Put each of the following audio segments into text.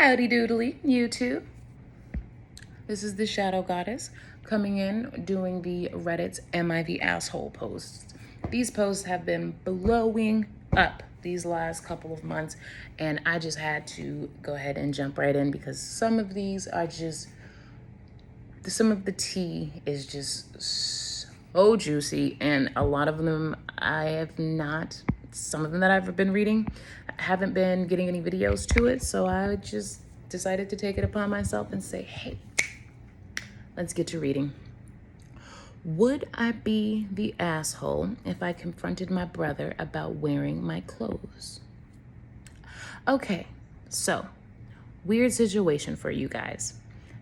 Howdy doodly, YouTube. This is the Shadow Goddess coming in doing the Reddit's Am I the Asshole posts. These posts have been blowing up these last couple of months, and I just had to go ahead and jump right in because some of these are just, some of the tea is just so juicy, and a lot of them I have not, some of them that I've been reading, I haven't been getting any videos to it, so I just decided to take it upon myself and say, hey, let's get to reading. Would I be the asshole if I confronted my brother about wearing my clothes? Okay, so weird situation for you guys.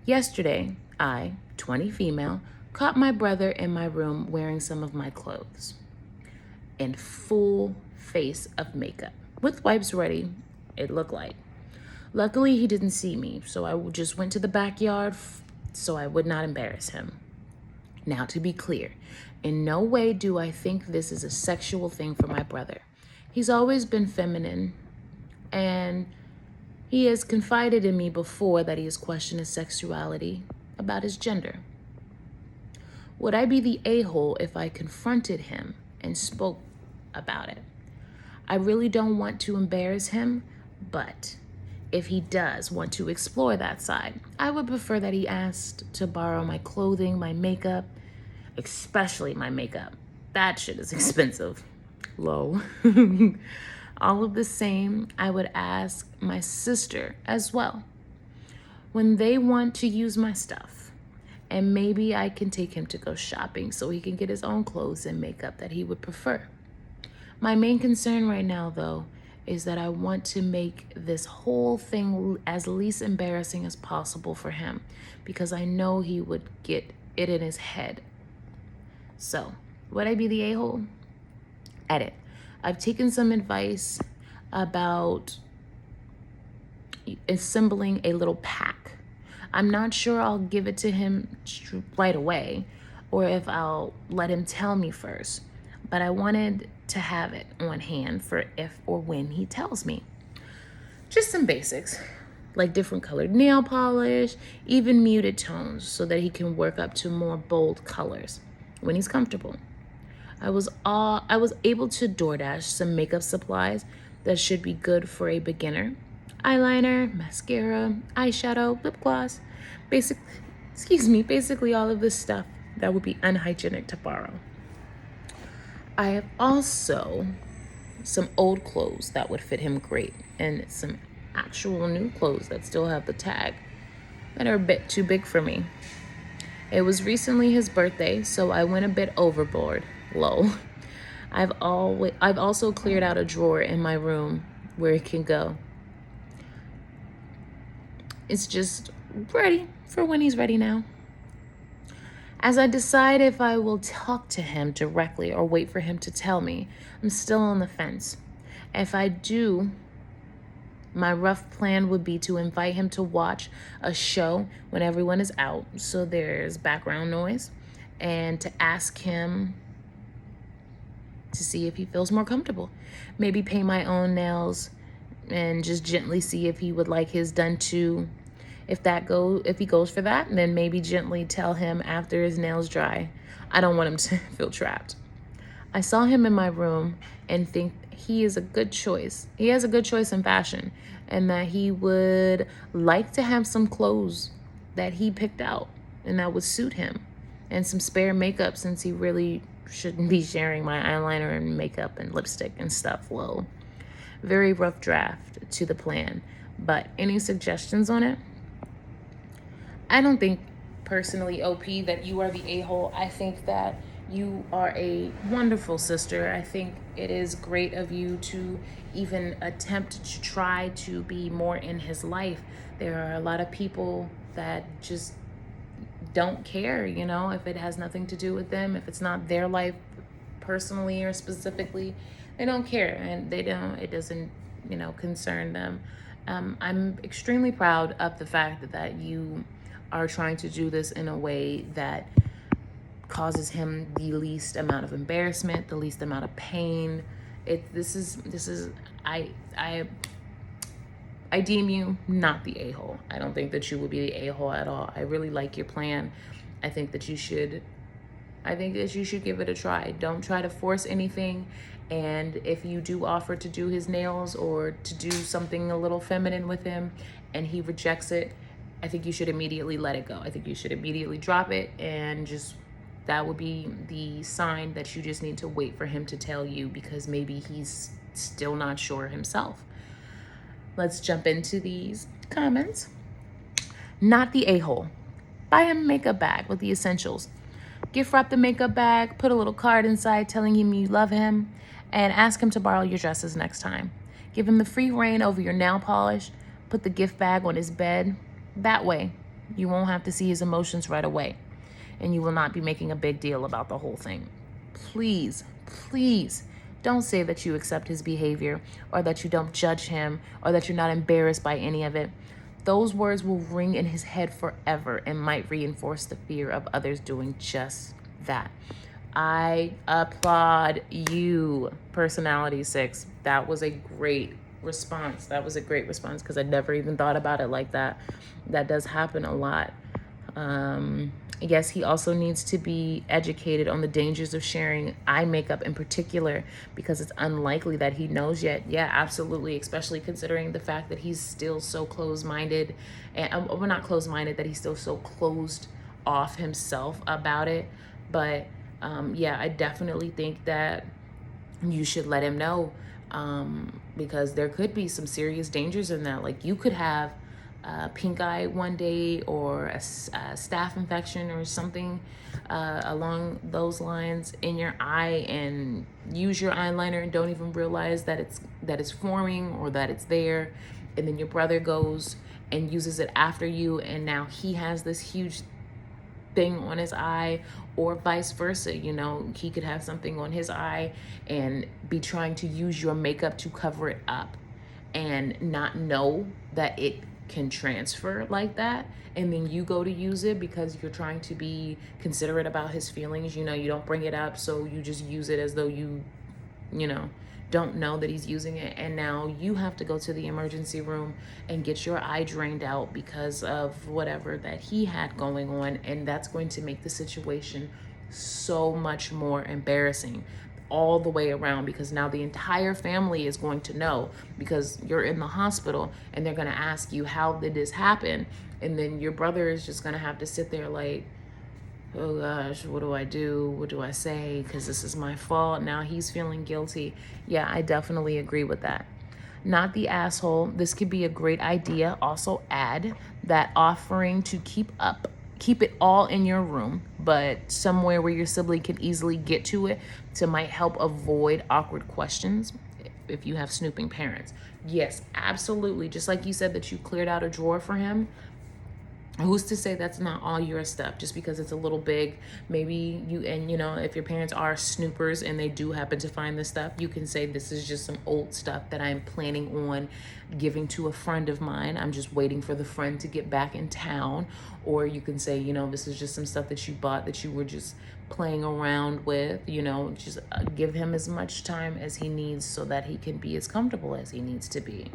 Yesterday, I, 20 female, caught my brother in my room wearing some of my clothes in full face of makeup. With wipes ready, it looked like. Luckily, he didn't see me, so I just went to the backyard so I would not embarrass him. Now, to be clear, in no way do I think this is a sexual thing for my brother. He's always been feminine, and he has confided in me before that he has questioned his sexuality about his gender. Would I be the a-hole if I confronted him and spoke about it? I really don't want to embarrass him, but if he does want to explore that side, I would prefer that he asked to borrow my clothing, my makeup, especially my makeup. That shit is expensive. Low. All of the same, I would ask my sister as well when they want to use my stuff. And maybe I can take him to go shopping so he can get his own clothes and makeup that he would prefer. My main concern right now, though, is that I want to make this whole thing as least embarrassing as possible for him because I know he would get it in his head. So, would I be the a-hole? Edit. I've taken some advice about assembling a little pack. I'm not sure I'll give it to him right away or if I'll let him tell me first, but I wanted to have it on hand for if or when he tells me. Just some basics, like different colored nail polish, even muted tones so that he can work up to more bold colors when he's comfortable. I was able to DoorDash some makeup supplies that should be good for a beginner. Eyeliner, mascara, eyeshadow, lip gloss, basically all of this stuff that would be unhygienic to borrow. I have also some old clothes that would fit him great and some actual new clothes that still have the tag that are a bit too big for me. It was recently his birthday, so I went a bit overboard. Lol. I've also cleared out a drawer in my room where it can go. It's just ready for when he's ready now. As I decide if I will talk to him directly or wait for him to tell me, I'm still on the fence. If I do, my rough plan would be to invite him to watch a show when everyone is out, so there's background noise, and to ask him to see if he feels more comfortable. Maybe paint my own nails and just gently see if he would like his done too. If he goes for that, then maybe gently tell him after his nails dry. I don't want him to feel trapped. I saw him in my room and think he is a good choice. He has a good choice in fashion, and that he would like to have some clothes that he picked out and that would suit him, and some spare makeup since he really shouldn't be sharing my eyeliner and makeup and lipstick and stuff. Low. Very rough draft to the plan, but any suggestions on it? I don't think personally, OP, that you are the a-hole. I think that you are a wonderful sister. I think it is great of you to even attempt to try to be more in his life. There are a lot of people that just don't care, if it has nothing to do with them, if it's not their life personally or specifically, they don't care, and it doesn't, concern them. I'm extremely proud of the fact that you are trying to do this in a way that causes him the least amount of embarrassment, the least amount of pain. I I deem you not the a-hole. I don't think that you would be the a-hole at all. I really like your plan. I think that you should give it a try. Don't try to force anything. And if you do offer to do his nails or to do something a little feminine with him and he rejects it, I think you should immediately let it go. I think you should immediately drop it, and just, that would be the sign that you just need to wait for him to tell you, because maybe he's still not sure himself. Let's jump into these comments. Not the a-hole. Buy him a makeup bag with the essentials. Gift wrap the makeup bag, put a little card inside telling him you love him, and ask him to borrow your dresses next time. Give him the free reign over your nail polish. Put the gift bag on his bed. That way, you won't have to see his emotions right away, and you will not be making a big deal about the whole thing. Please, please, don't say that you accept his behavior, or that you don't judge him, or that you're not embarrassed by any of it. Those words will ring in his head forever and might reinforce the fear of others doing just that. I applaud you, Personality 6. That was a great response. Because I never even thought about it like that. That does happen a lot. Yes, he also needs to be educated on the dangers of sharing eye makeup in particular, because it's unlikely that he knows yet. Yeah, absolutely, especially considering the fact that he's still so closed-minded, and we're not closed-minded, that he's still so closed off himself about it. But yeah, I definitely think that you should let him know, because there could be some serious dangers in that. Like, you could have pink eye one day, or a staph infection or something along those lines in your eye, and use your eyeliner and don't even realize that it's forming or that it's there, and then your brother goes and uses it after you, and now he has this huge thing on his eye, or vice versa. You know, he could have something on his eye and be trying to use your makeup to cover it up and not know that it can transfer like that, and then you go to use it because you're trying to be considerate about his feelings. You know, you don't bring it up, so you just use it as though you don't know that he's using it, and now you have to go to the emergency room and get your eye drained out because of whatever that he had going on, and that's going to make the situation so much more embarrassing all the way around, because now the entire family is going to know, because you're in the hospital and they're going to ask you, how did this happen? And then your brother is just going to have to sit there like, oh gosh, what do I do? What do I say? Because this is my fault. Now he's feeling guilty. Yeah, I definitely agree with that. Not the asshole. This could be a great idea. Also add that offering to keep it all in your room, but somewhere where your sibling can easily get to it, to might help avoid awkward questions if you have snooping parents. Yes, absolutely. Just like you said that you cleared out a drawer for him, who's to say that's not all your stuff just because it's a little big? Maybe if your parents are snoopers and they do happen to find this stuff, you can say, this is just some old stuff that I'm planning on giving to a friend of mine. I'm just waiting for the friend to get back in town. Or you can say, this is just some stuff that you bought that you were just playing around with. Just give him as much time as he needs so that he can be as comfortable as he needs to be.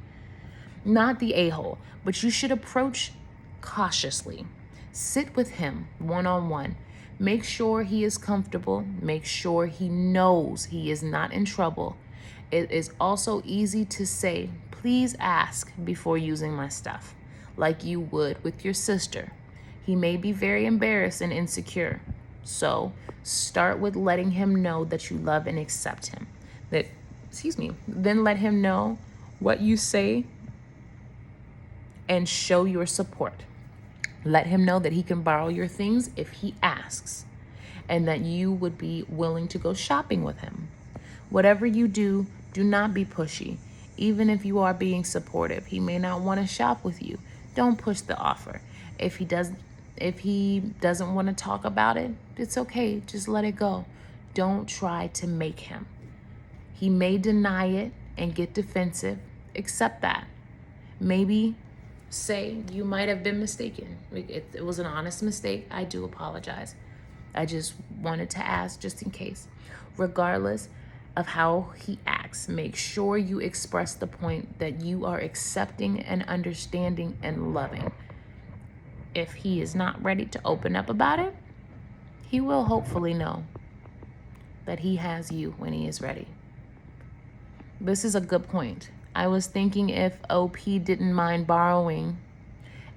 Not the a-hole, but you should approach cautiously. Sit with him one-on-one. Make sure he is comfortable. Make sure he knows he is not in trouble. It is also easy to say, please ask before using my stuff, like you would with your sister. He may be very embarrassed and insecure. So start with letting him know that you love and accept him. Then let him know what you say and show your support. Let him know that he can borrow your things if he asks, and that you would be willing to go shopping with him. Whatever you do, do not be pushy. Even if you are being supportive, he may not want to shop with you. Don't push the offer. If he doesn't want to talk about it, it's okay. Just let it go. Don't try to make him. He may deny it and get defensive. Accept that. Maybe say you might have been mistaken. It was an honest mistake. I do apologize. I just wanted to ask just in case. Regardless, of how he acts. Make sure you express the point that you are accepting and understanding and loving. If he is not ready to open up about it, he will hopefully know that he has you when he is ready. This is a good point. I was thinking if OP didn't mind borrowing,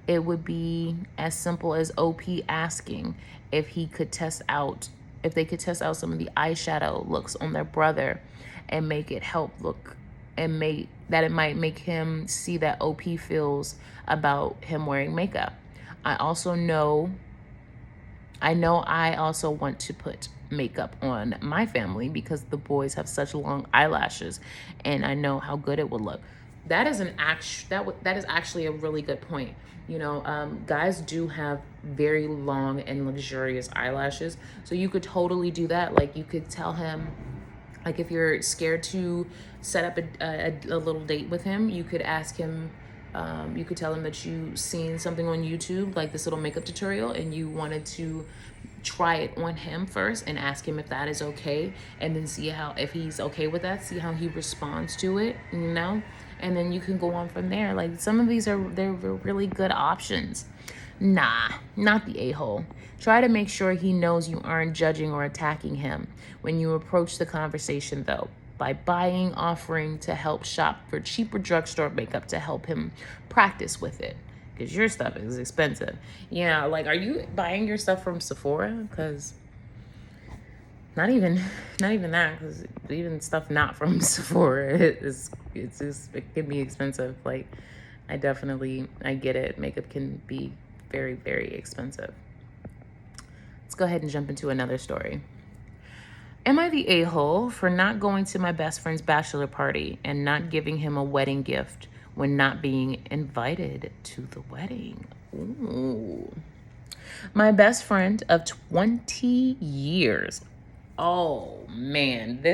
it would be as simple as OP asking if he could test out, if they could test out some of the eyeshadow looks on their brother and make it help look, and that it might make him see that OP feels about him wearing makeup. I also want to put makeup on my family because the boys have such long eyelashes, and I know how good it would look. That is that is actually a really good point. Guys do have very long and luxurious eyelashes, so you could totally do that. Like, you could tell him, like, if you're scared to set up a little date with him, you could ask him. You could tell him that you've seen something on YouTube, like this little makeup tutorial, and you wanted to try it on him first and ask him if that is okay, and then see if he's okay with that, see how he responds to it, and then you can go on from there. Like, some of these they're really good options. Nah, not the a-hole. Try to make sure he knows you aren't judging or attacking him when you approach the conversation, though, by offering to help shop for cheaper drugstore makeup to help him practice with it. Because your stuff is expensive. Yeah, like, are you buying your stuff from Sephora? Because not even that, because even stuff not from Sephora it can be expensive. Like, I get it. Makeup can be very, very expensive. Let's go ahead and jump into another story. Am I the a-hole for not going to my best friend's bachelor party and not giving him a wedding gift when not being invited to the wedding? Ooh. My best friend of 20 years. Oh man, I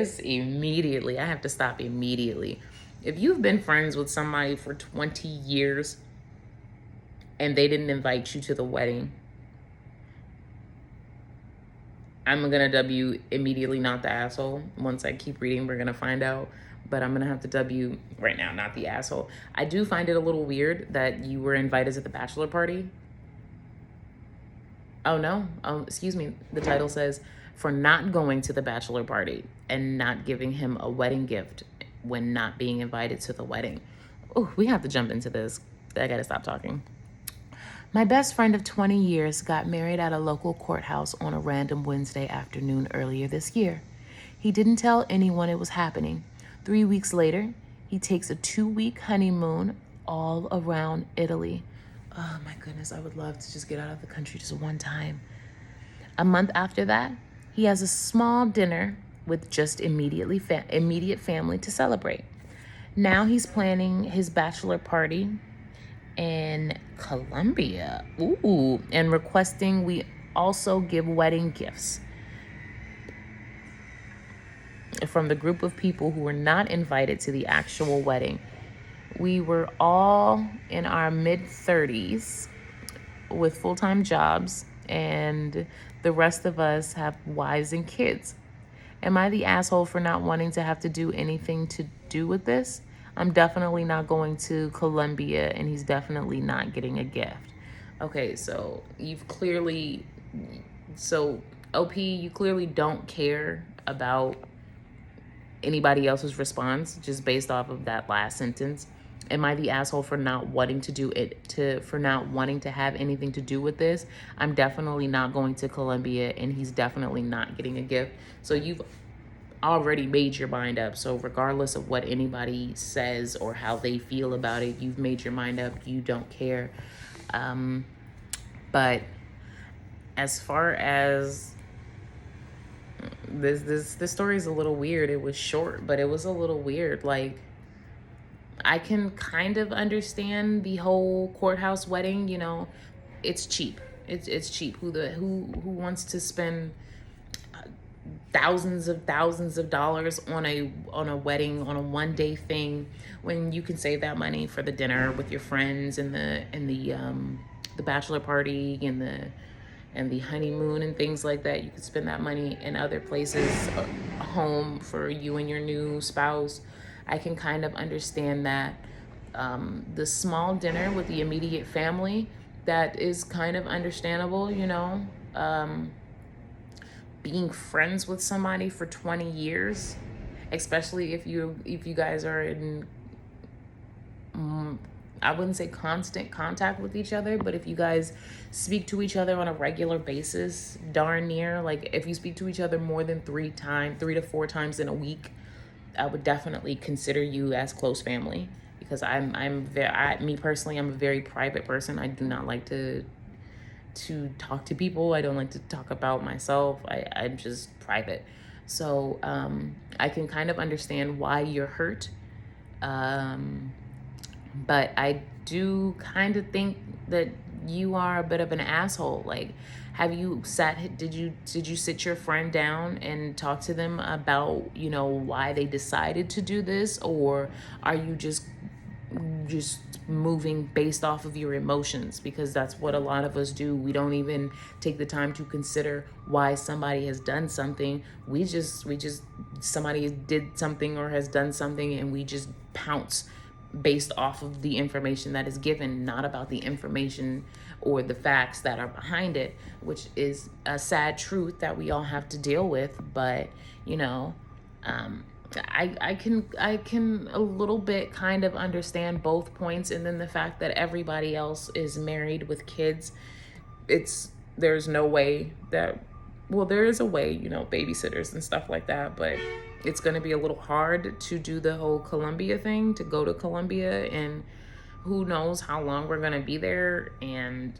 have to stop immediately. If you've been friends with somebody for 20 years and they didn't invite you to the wedding, I'm gonna W immediately, not the asshole. Once I keep reading, we're gonna find out. But I'm gonna have to W right now, not the asshole. I do find it a little weird that you were invited to the bachelor party. Oh no, excuse me. The title says, for not going to the bachelor party and not giving him a wedding gift when not being invited to the wedding. Oh, we have to jump into this. I gotta stop talking. My best friend of 20 years got married at a local courthouse on a random Wednesday afternoon earlier this year. He didn't tell anyone it was happening. 3 weeks later, he takes a 2-week honeymoon all around Italy. Oh my goodness, I would love to just get out of the country just one time. A month after that, he has a small dinner with just immediate family to celebrate. Now he's planning his bachelor party in Colombia. Ooh, and requesting we also give wedding gifts from the group of people who were not invited to the actual wedding. We were all in our mid-30s with full-time jobs, and the rest of us have wives and kids. Am I the asshole for not wanting to have to do anything to do with this? I'm definitely not going to Colombia, and he's definitely not getting a gift. Okay, so OP, you clearly don't care about anybody else's response just based off of that last sentence. Am I the asshole for not wanting for not wanting to have anything to do with this? I'm definitely not going to Colombia, and he's definitely not getting a gift. So you've already made your mind up. So regardless of what anybody says or how they feel about it, you've made your mind up. You don't care. But as far as this story is a little weird. It was short, but it was a little weird. Like, I can kind of understand the whole courthouse wedding. It's cheap. It's cheap. Who wants to spend thousands of dollars on a wedding, on a one-day thing, when you can save that money for the dinner with your friends and the bachelor party and and the honeymoon and things like that. You could spend that money in other places, a home for you and your new spouse. I can kind of understand that. The small dinner with the immediate family, that is kind of understandable, you know. Being friends with somebody for 20 years, especially if you guys are in, I wouldn't say constant contact with each other, but if you guys speak to each other on a regular basis, darn near, like if you speak to each other more than 3 to 4 times in a week, I would definitely consider you as close family, because me personally, I'm a very private person. I do not like to talk to people. I don't like to talk about myself. I'm just private. So I can kind of understand why you're hurt. But I do kind of think that you are a bit of an asshole. Like, did you sit your friend down and talk to them about, you know, why they decided to do this? Or are you just moving based off of your emotions? Because that's what a lot of us do. We don't even take the time to consider why somebody has done something. We just somebody did something or has done something, and we just pounce based off of the information that is given, not about the information or the facts that are behind it, which is a sad truth that we all have to deal with. But, you know, I can a little bit kind of understand both points. And then the fact that everybody else is married with kids, there's no way that, well, there is a way, you know, babysitters and stuff like that, but it's going to be a little hard to do the whole Colombia thing, to go to Colombia, and who knows how long we're going to be there. And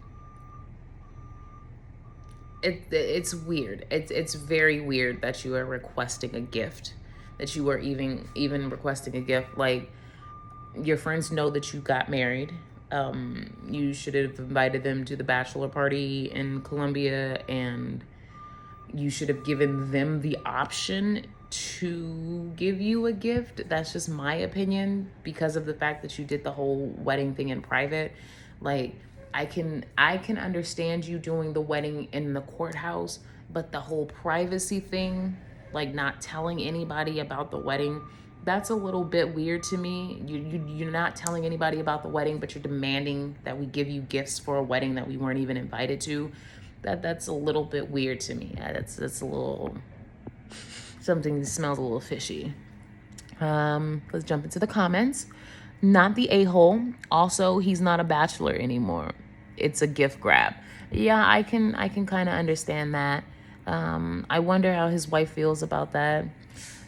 it's weird. It's very weird that you are requesting a gift, that you are even requesting a gift. Like, your friends know that you got married. You should have invited them to the bachelor party in Colombia, and you should have given them the option to give you a gift. That's just my opinion, because of the fact that you did the whole wedding thing in private. Like, I can understand you doing the wedding in the courthouse, but the whole privacy thing, like not telling anybody about the wedding, that's a little bit weird to me. You're not telling anybody about the wedding, but you're demanding that we give you gifts for a wedding that we weren't even invited to. That's a little bit weird to me. That's a little, something that smells a little fishy. Let's jump into the comments. Not the a-hole. Also, he's not a bachelor anymore. It's a gift grab. Yeah, I can kind of understand that. I wonder how his wife feels about that.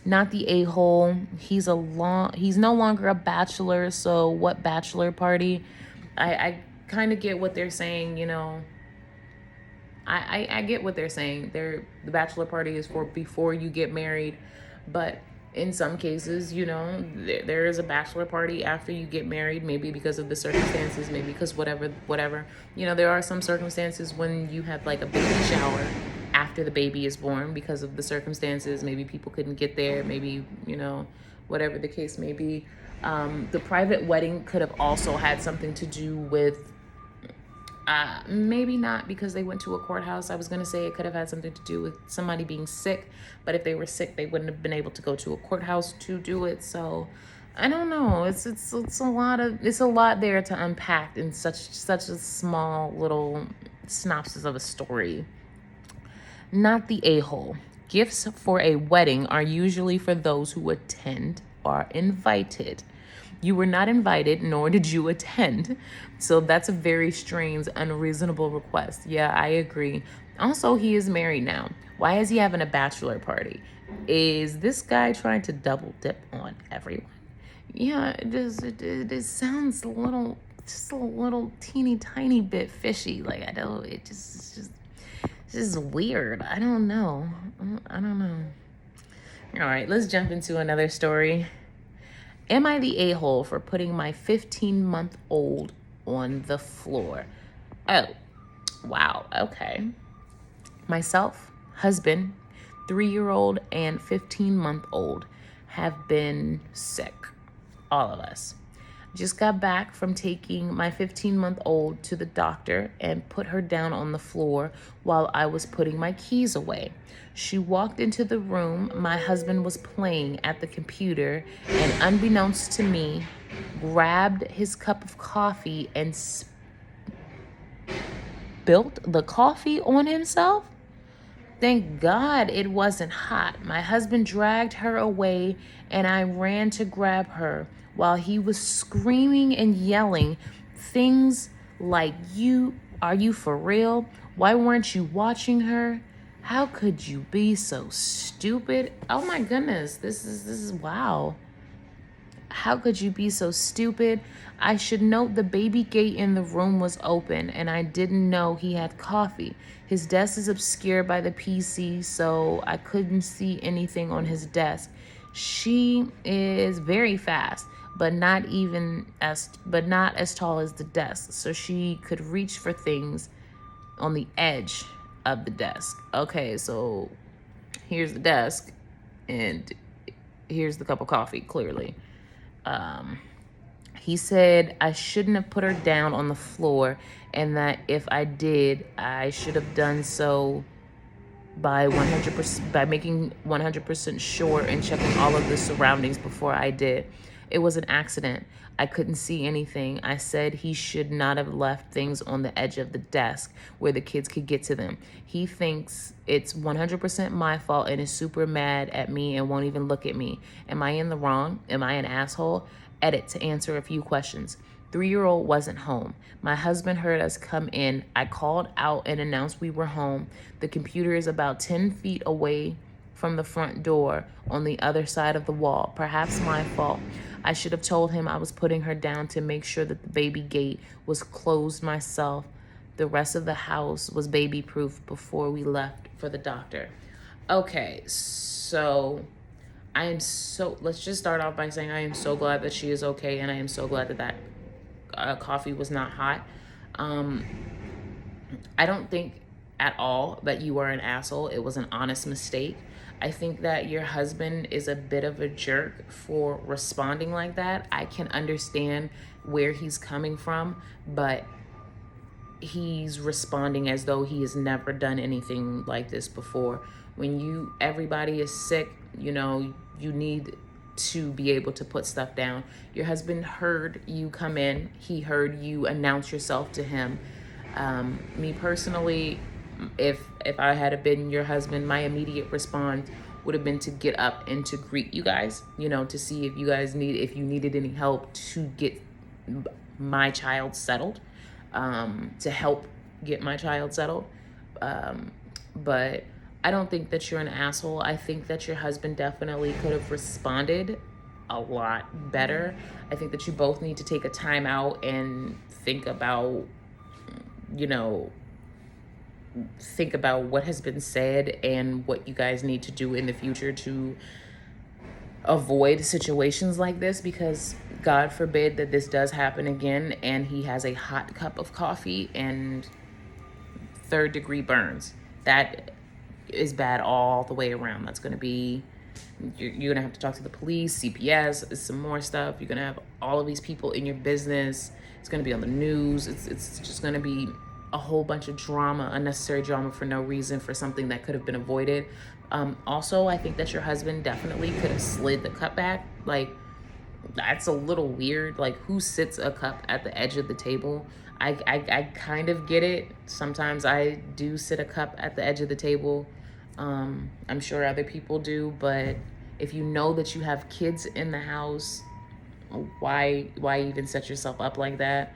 Not the a-hole. He's no longer a bachelor. So what bachelor party? I kind of get what they're saying, you know. I get what they're saying. The bachelor party is for before you get married, but in some cases, you know, there is a bachelor party after you get married, maybe because of the circumstances, maybe because whatever. You know, there are some circumstances when you have like a baby shower after the baby is born because of the circumstances. Maybe people couldn't get there, maybe, you know, whatever the case may be. The private wedding could have also had something to do with, maybe not because they went to a courthouse. I was going to say it could have had something to do with somebody being sick, but if they were sick, they wouldn't have been able to go to a courthouse to do it. So I don't know. It's a lot there to unpack in such a small little synopsis of a story. Not the a-hole. Gifts for a wedding are usually for those who attend or invited. You were not invited, nor did you attend. So that's a very strange, unreasonable request. Yeah, I agree. Also, he is married now. Why is he having a bachelor party? Is this guy trying to double dip on everyone? Yeah, it sounds just a little teeny tiny bit fishy. Like, it's just weird. I don't know. All right, let's jump into another story. Am I the a-hole for putting my 15-month-old on the floor? Oh, wow, okay. Myself, husband, 3-year-old, and 15-month-old have been sick. All of us. Just got back from taking my 15-month-old to the doctor and put her down on the floor while I was putting my keys away. She walked into the room. My husband was playing at the computer and, unbeknownst to me, grabbed his cup of coffee and spilt the coffee on himself. Thank God it wasn't hot. My husband dragged her away and I ran to grab her while he was screaming and yelling things like, are you for real? Why weren't you watching her? How could you be so stupid? Oh my goodness, this is wow. How could you be so stupid? I should note the baby gate in the room was open and I didn't know he had coffee. His desk is obscured by the PC, so I couldn't see anything on his desk. She is very fast, but not as tall as the desk, so she could reach for things on the edge of the desk. Okay, so here's the desk and here's the cup of coffee, clearly. He said I shouldn't have put her down on the floor and that if I did, I should have done so by making 100% sure and checking all of the surroundings before I did. It was an accident. I couldn't see anything. I said he should not have left things on the edge of the desk where the kids could get to them. He thinks it's 100% my fault and is super mad at me and won't even look at me. Am I in the wrong? Am I an asshole? Edit to answer a few questions. 3-year-old wasn't home. My husband heard us come in. I called out and announced we were home. The computer is about 10 feet away from the front door on the other side of the wall. Perhaps my fault. I should have told him I was putting her down to make sure that the baby gate was closed myself. The rest of the house was baby proof before we left for the doctor. Okay, so let's just start off by saying I am so glad that she is okay, and I am so glad that coffee was not hot. I don't think at all that you are an asshole. It was an honest mistake. I think that your husband is a bit of a jerk for responding like that. I can understand where he's coming from, but he's responding as though he has never done anything like this before. When everybody is sick, you need to be able to put stuff down. Your husband heard you come in. He heard you announce yourself to him. Me personally, if I had been your husband, my immediate response would have been to get up and to greet you guys, to see if you needed any help to get my child settled, to help get my child settled. But I don't think that you're an asshole. I think that your husband definitely could have responded a lot better. I think that you both need to take a time out and think about what has been said and what you guys need to do in the future to avoid situations like this, because God forbid that this does happen again and he has a hot cup of coffee and 3rd-degree burns. That is bad all the way around. That's going to be, you're going to have to talk to the police, CPS, some more stuff. You're going to have all of these people in your business. It's going to be on the news. It's just going to be a whole bunch of drama, unnecessary drama for no reason, for something that could have been avoided. Also, I think that your husband definitely could have slid the cup back. Like, that's a little weird. Like, who sits a cup at the edge of the table? I kind of get it. Sometimes I do sit a cup at the edge of the table. I'm sure other people do, but if you know that you have kids in the house, why even set yourself up like that?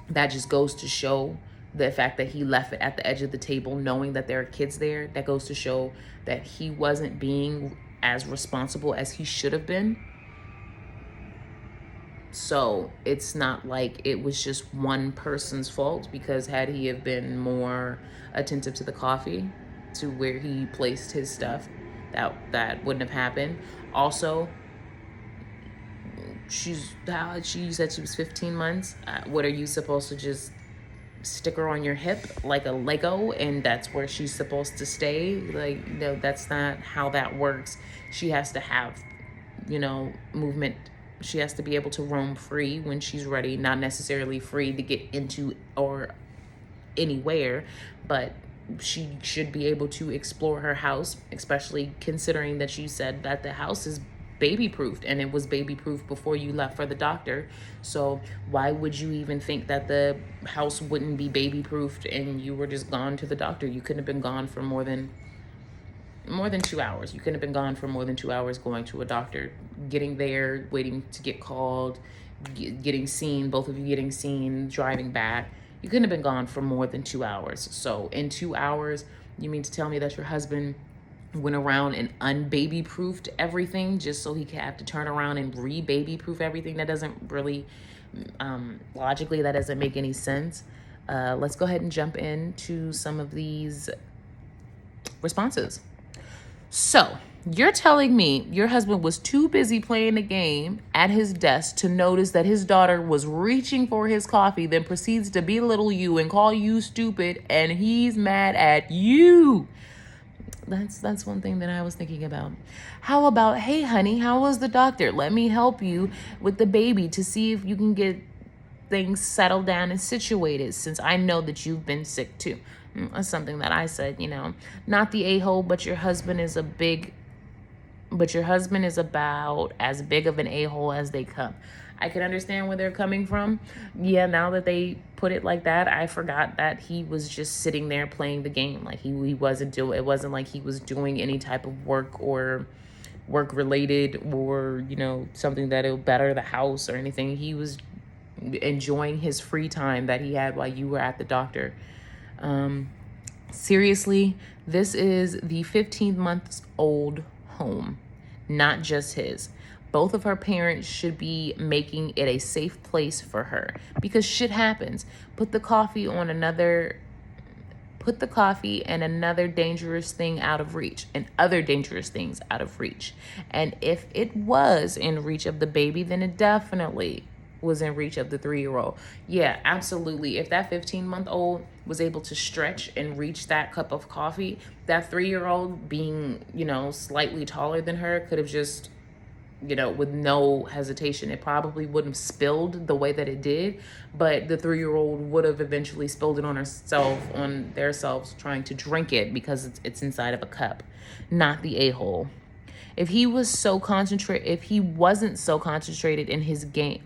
That just goes to show the fact that he left it at the edge of the table knowing that there are kids there. That goes to show that he wasn't being as responsible as he should have been. So it's not like it was just one person's fault, because had he have been more attentive to the coffee, to where he placed his stuff, that wouldn't have happened. Also, she said she was 15 months. What are you supposed to just stick her on your hip like a Lego and that's where she's supposed to stay? Like, no, that's not how that works. She has to have, movement she has to be able to roam free when she's ready, not necessarily free to get into or anywhere, but she should be able to explore her house, especially considering that you said that the house is baby proofed, and it was baby proof before you left for the doctor. So why would you even think that the house wouldn't be baby proofed and you were just gone to the doctor? You couldn't have been gone for more than 2 hours. You couldn't have been gone for more than 2 hours going to a doctor, getting there, waiting to get called, getting seen, both of you getting seen, driving back. You couldn't have been gone for more than 2 hours. So in 2 hours, you mean to tell me that your husband went around and unbaby proofed everything just so he could have to turn around and re-baby proof everything? That doesn't really, logically, that doesn't make any sense. Let's go ahead and jump into some of these responses. So you're telling me your husband was too busy playing the game at his desk to notice that his daughter was reaching for his coffee, then proceeds to belittle you and call you stupid, and he's mad at you. That's one thing that I was thinking about. How about, hey, honey, how was the doctor? Let me help you with the baby to see if you can get things settled down and situated, since I know that you've been sick too. That's something that I said, not the a-hole, but your husband is about as big of an a-hole as they come. I can understand where they're coming from. Yeah, now that they put it like that, I forgot that he was just sitting there playing the game. Like he wasn't doing, it wasn't like he was doing any type of work or work related or, something that will better the house or anything. He was enjoying his free time that he had while you were at the doctor. Seriously, this is the 15-month-old home, not just his. Both of her parents should be making it a safe place for her, because shit happens. Put the coffee and another dangerous thing out of reach, and other dangerous things out of reach. And if it was in reach of the baby, then it definitely was in reach of the 3-year-old. Yeah, absolutely. If that 15-month-old was able to stretch and reach that cup of coffee, that 3-year-old, being, slightly taller than her, could have just, with no hesitation, it probably wouldn't have spilled the way that it did, but the 3-year-old would have eventually spilled it on themselves trying to drink it, because it's inside of a cup, not the a-hole. If he wasn't so concentrated in his game,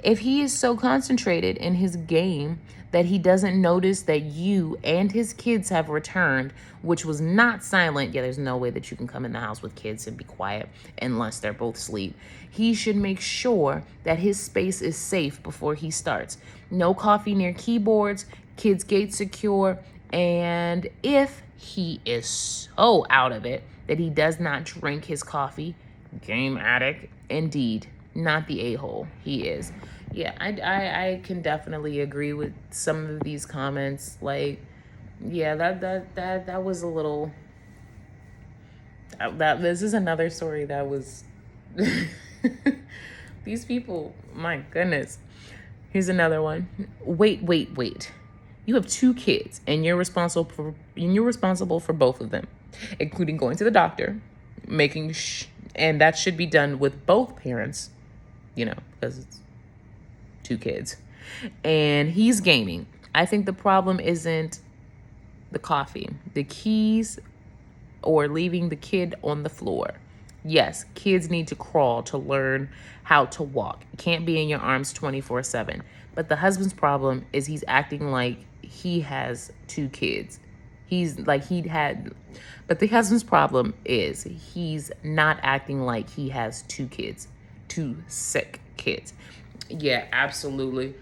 if he is so concentrated in his game that he doesn't notice that you and his kids have returned, which was not silent. Yeah, there's no way that you can come in the house with kids and be quiet unless they're both asleep. He should make sure that his space is safe before he starts. No coffee near keyboards, kids gate secure, and if he is so out of it that he does not drink his coffee, game addict, indeed, not the a-hole. He is. Yeah, I can definitely agree with some of these comments. Like, yeah, that was a little. This is another story that was. These people, my goodness. Here's another one. Wait. You have 2 kids, and you're responsible for both of them, including going to the doctor, and that should be done with both parents, because it's 2 kids, and he's gaming. I think the problem isn't the coffee, the keys, or leaving the kid on the floor. Yes, kids need to crawl to learn how to walk. Can't be in your arms 24/7. But the husband's problem is he's acting like he has 2 kids. But the husband's problem is he's not acting like he has 2 kids, 2 sick kids. Yeah, absolutely.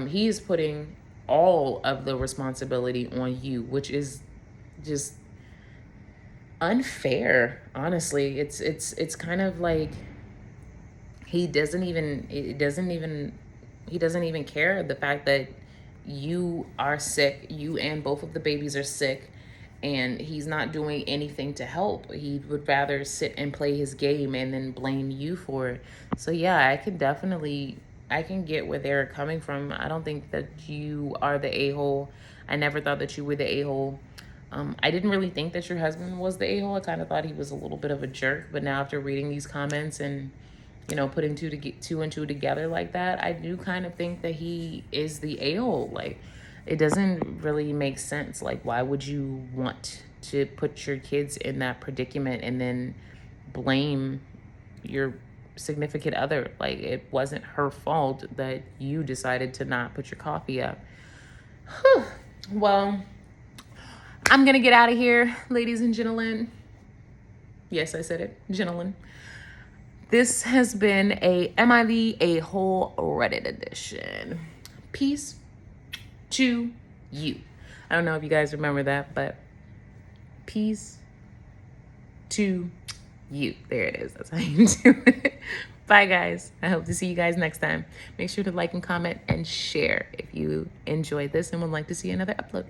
He is putting all of the responsibility on you, which is just unfair. Honestly, it's kind of like he doesn't even care the fact that you are sick, you and both of the babies are sick, and he's not doing anything to help. He would rather sit and play his game and then blame you for it. So yeah, I can get where they're coming from. I don't think that you are the a-hole. I never thought that you were the a-hole. I didn't really think that your husband was the a-hole. I kind of thought he was a little bit of a jerk, but now after reading these comments and putting two and two together like that, I do kind of think that he is the a-hole. Like, it doesn't really make sense. Like, why would you want to put your kids in that predicament and then blame your significant other? Like, it wasn't her fault that you decided to not put your coffee up. Whew. Well, I'm gonna get out of here, ladies and gentlemen. Yes, I said it, gentlemen. This has been a Am I the A-hole Reddit edition. Peace to you. I don't know if you guys remember that, but peace to you. There it is. That's how you do it. Bye, guys. I hope to see you guys next time. Make sure to like and comment and share if you enjoyed this and would like to see another upload.